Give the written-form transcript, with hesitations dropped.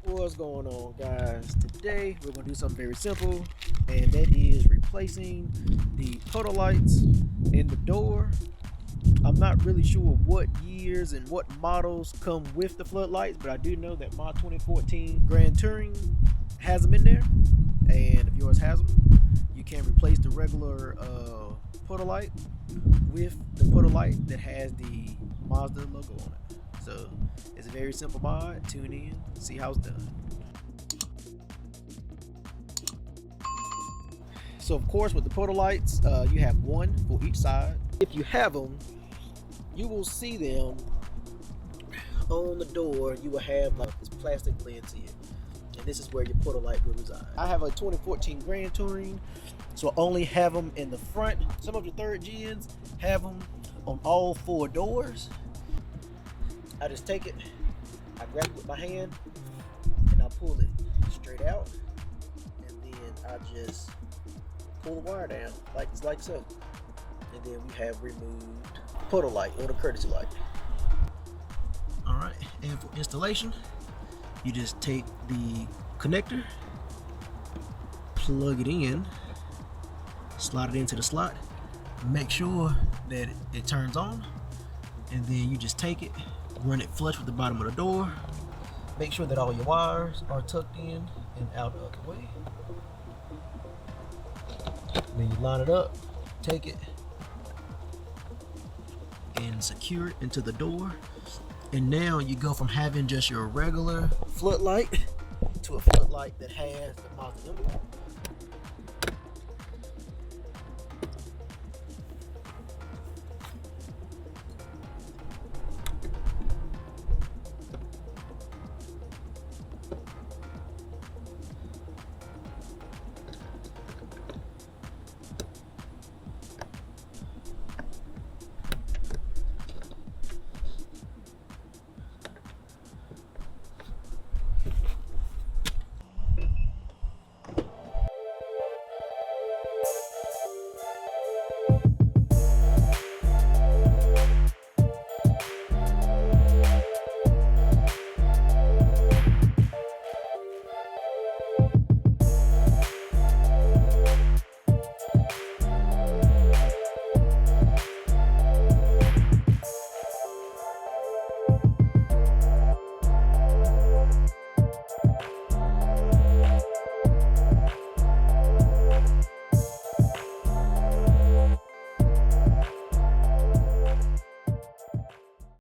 What's going on, guys? Today we're going to do something very simple, and that is replacing the puddle lights in the door. I'm not really sure what years and what models come with the floodlights, but I do know that my 2014 Grand Touring has them in there, and if yours has them, you can replace the regular puddle light with the puddle light that has the Mazda logo on it. So it's a very simple mod. Tune in, see how it's done. So of course with the puddle lights, you have one for each side. If you have them, you will see them on the door. You will have like this plastic lens here, and this is where your puddle light will reside. I have a 2014 Grand Touring, so I only have them in the front. Some of the third gens have them on all four doors. I just take it, I grab it with my hand, and I pull it straight out, and then I just pull the wire down like so. And then we have removed the puddle light or the courtesy light. All right, and for installation, you just take the connector, plug it in, slide it into the slot, make sure that it turns on, and then you just take it, run it flush with the bottom of the door, make sure that all your wires are tucked in and out of the way. Then you line it up, take it, and secure it into the door. And now you go from having just your regular floodlight to a floodlight that has the Mazda emblem.